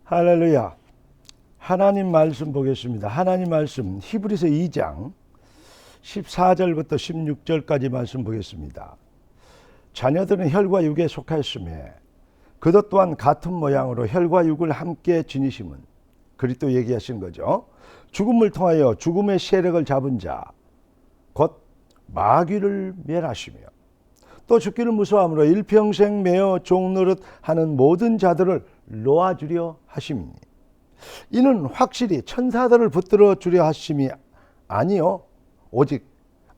할렐루야. 하나님 말씀 보겠습니다. 하나님 말씀 히브리서 2장 14절부터 16절까지 말씀 보겠습니다. 자녀들은 혈과 육에 속하였으며 그도 또한 같은 모양으로 혈과 육을 함께 지니심은 그리스도 얘기하신 거죠. 죽음을 통하여 죽음의 세력을 잡은 자 곧 마귀를 멸하시며 또 죽기를 무서워함으로 일평생 매어 종노릇 하는 모든 자들을 놓아주려 하심이니 이는 확실히 천사들을 붙들어 주려 하심이 아니요 오직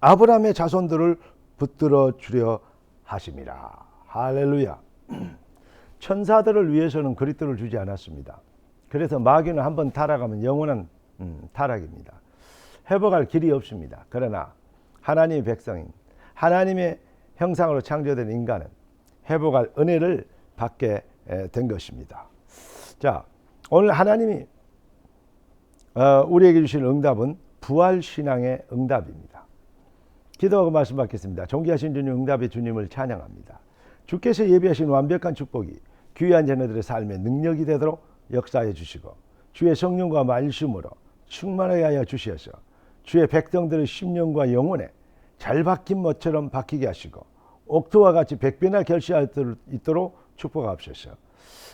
아브라함의 자손들을 붙들어 주려 하심이라. 할렐루야. 천사들을 위해서는 그리스도를 주지 않았습니다. 그래서 마귀는 한번 타락하면 영원한 타락입니다. 회복할 길이 없습니다. 그러나 하나님의 백성인 하나님의 형상으로 창조된 인간은 회복할 은혜를 받게 된 것입니다. 자, 오늘 하나님이 우리에게 주신 응답은 부활신앙의 응답입니다. 기도하고 말씀 받겠습니다. 존귀하신 주님, 응답의 주님을 찬양합니다. 주께서 예비하신 완벽한 축복이 귀한 자녀들의 삶에 능력이 되도록 역사해 주시고 주의 성령과 말씀으로 충만하게 하여 주시어서 주의 백성들의 심령과 영혼에 잘 박힌 못처럼 박히게 하시고 옥토와 같이 백배나 결실할 수 있도록 축복하옵소서.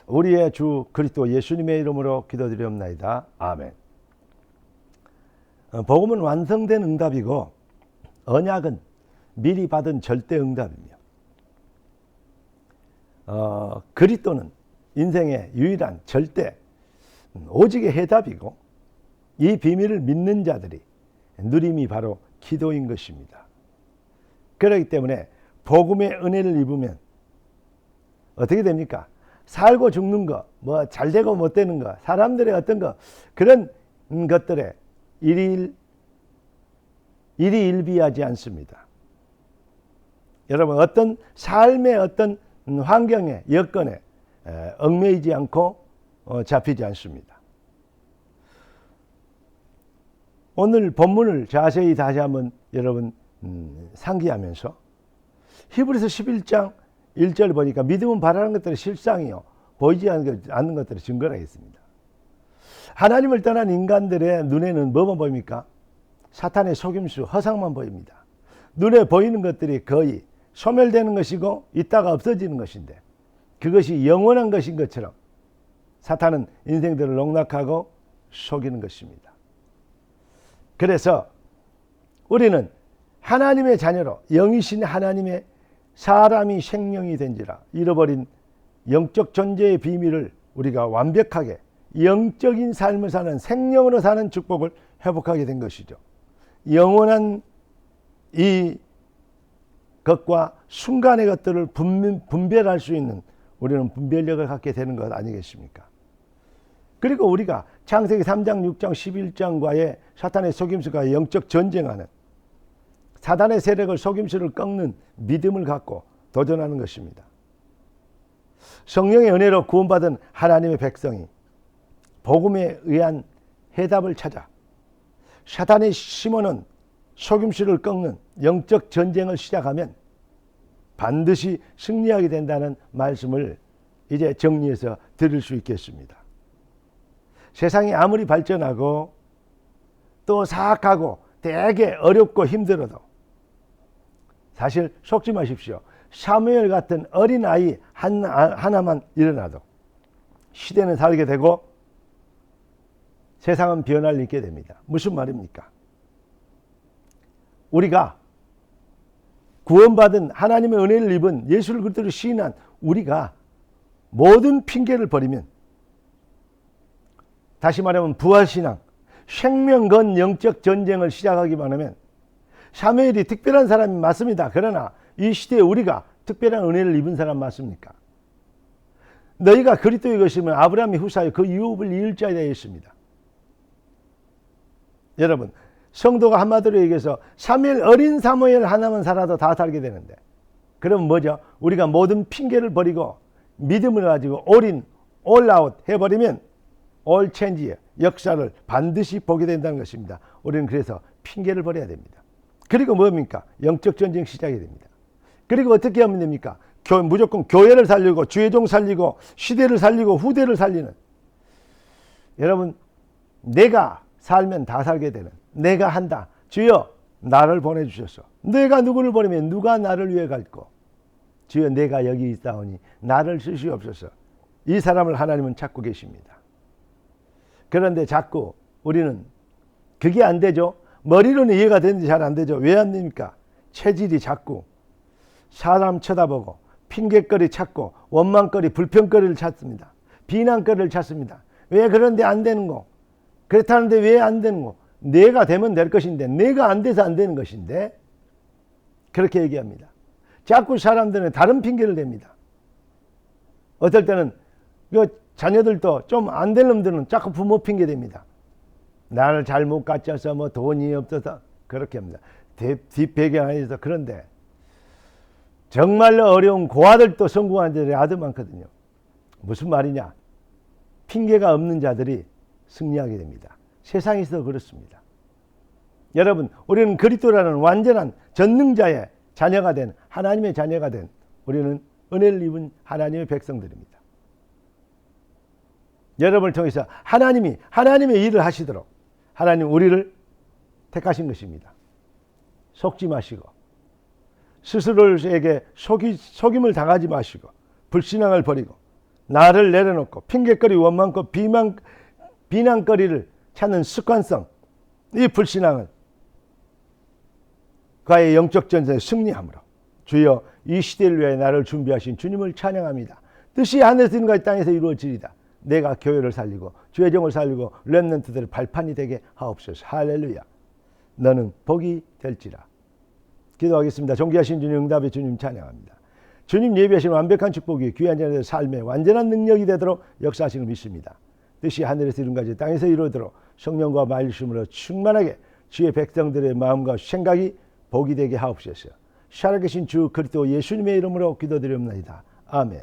우리의 주 그리스도 예수님의 이름으로 기도드리옵나이다. 아멘. 복음은 완성된 응답이고 언약은 미리 받은 절대 응답이며 그리스도는 인생의 유일한 절대 오직의 해답이고 이 비밀을 믿는 자들이 누림이 바로 기도인 것입니다. 그렇기 때문에 복음의 은혜를 입으면 어떻게 됩니까? 살고 죽는 거, 뭐 잘되고 못되는 거, 사람들의 어떤 거 그런 것들에 일희일비하지 않습니다. 여러분 어떤 삶의 어떤 환경에 여건에 얽매이지 않고 잡히지 않습니다. 오늘 본문을 자세히 다시 한번 여러분 상기하면서 히브리서 11장 1절 보니까 믿음은 바라는 것들의 실상이요 보이지 않는 것들의 증거라 했습니다. 하나님을 떠난 인간들의 눈에는 뭐만 보입니까? 사탄의 속임수, 허상만 보입니다. 눈에 보이는 것들이 거의 소멸되는 것이고 있다가 없어지는 것인데 그것이 영원한 것인 것처럼 사탄은 인생들을 농락하고 속이는 것입니다. 그래서 우리는 하나님의 자녀로 영이신 하나님의 사람이 생명이 된지라 잃어버린 영적 존재의 비밀을 우리가 완벽하게 영적인 삶을 사는 생명으로 사는 축복을 회복하게 된 것이죠. 영원한 이 것과 순간의 것들을 분별할 수 있는 우리는 분별력을 갖게 되는 것 아니겠습니까? 그리고 우리가 창세기 3장, 6장, 11장과의 사탄의 속임수가 영적 전쟁하는 사단의 세력을 속임수를 꺾는 믿음을 갖고 도전하는 것입니다. 성령의 은혜로 구원받은 하나님의 백성이 복음에 의한 해답을 찾아 사단이 심어놓은 속임수를 꺾는 영적 전쟁을 시작하면 반드시 승리하게 된다는 말씀을 이제 정리해서 드릴 수 있겠습니다. 세상이 아무리 발전하고 또 사악하고 되게 어렵고 힘들어도 사실 속지 마십시오. 사무엘 같은 어린아이 하나만 일어나도 시대는 살게 되고 세상은 변화를 입게 됩니다. 무슨 말입니까? 우리가 구원받은 하나님의 은혜를 입은 예수를 그리스도로 시인한 우리가 모든 핑계를 버리면 다시 말하면 부활신앙, 생명 건 영적 전쟁을 시작하기만 하면 사무엘이 특별한 사람이 맞습니다. 그러나 이 시대에 우리가 특별한 은혜를 입은 사람 맞습니까? 너희가 그리스도의 것이면 아브라함의 후사여 그 유업을 이을 자에 되어 있습니다. 여러분 성도가 한마디로 얘기해서 어린 사무엘 하나만 살아도 다 살게 되는데 그럼 뭐죠? 우리가 모든 핑계를 버리고 믿음을 가지고 올아웃 해버리면 올 체인지의 역사를 반드시 보게 된다는 것입니다. 우리는 그래서 핑계를 버려야 됩니다. 그리고 뭡니까? 영적 전쟁 시작이 됩니다. 그리고 어떻게 하면 됩니까? 무조건 교회를 살리고 주의 종 살리고 시대를 살리고 후대를 살리는 여러분, 내가 살면 다 살게 되는, 내가 한다. 주여 나를 보내주셨소. 내가 누구를 보내면 누가 나를 위해 갈고. 주여 내가 여기 있사오니 나를 쓰시옵소서. 이 사람을 하나님은 찾고 계십니다. 그런데 자꾸 우리는 그게 안 되죠. 머리로는 이해가 되는데 잘 안 되죠. 왜 안 됩니까? 체질이 자꾸 사람 쳐다보고 핑계거리 찾고 원망거리 불평거리를 찾습니다. 비난거리를 찾습니다. 왜 그런데 안 되는 거? 그렇다는데 왜 안 되는 거? 내가 되면 될 것인데 내가 안 돼서 안 되는 것인데 그렇게 얘기합니다. 자꾸 사람들은 다른 핑계를 댑니다. 어떨 때는 자녀들도 좀 안 될 놈들은 자꾸 부모 핑계 댑니다. 나를 잘못 가르쳐서 뭐 돈이 없어서 그렇게 합니다. 뒷배경 안에서. 그런데 정말로 어려운 고아들도 성공한 자들이 아주 많거든요. 무슨 말이냐? 핑계가 없는 자들이 승리하게 됩니다. 세상에서 그렇습니다. 여러분, 우리는 그리스도라는 완전한 전능자의 자녀가 된, 하나님의 자녀가 된, 우리는 은혜를 입은 하나님의 백성들입니다. 여러분을 통해서 하나님이 하나님의 일을 하시도록 하나님 우리를 택하신 것입니다. 속지 마시고 스스로에게 속임을 당하지 마시고 불신앙을 버리고 나를 내려놓고 핑계거리 원망고 비난거리를 찾는 습관성, 이 불신앙을 그의 영적 전쟁에 승리함으로 주여 이 시대를 위해 나를 준비하신 주님을 찬양합니다. 뜻이 하늘에서 이룬 땅에서 이루어지리다. 내가 교회를 살리고 주의 종을 살리고 렘넌트들의 발판이 되게 하옵소서. 할렐루야. 너는 복이 될지라. 기도하겠습니다. 존귀하신 주님, 응답의 주님 찬양합니다. 주님 예비하신 완벽한 축복이 귀한 자들의 삶에 완전한 능력이 되도록 역사하시는 믿습니다. 뜻이 하늘에서 이룬 같이 땅에서 이루어도록 성령과 말씀으로 충만하게 주의 백성들의 마음과 생각이 복이 되게 하옵소서. 살아계신 주 그리스도 예수님의 이름으로 기도드리옵나이다. 아멘.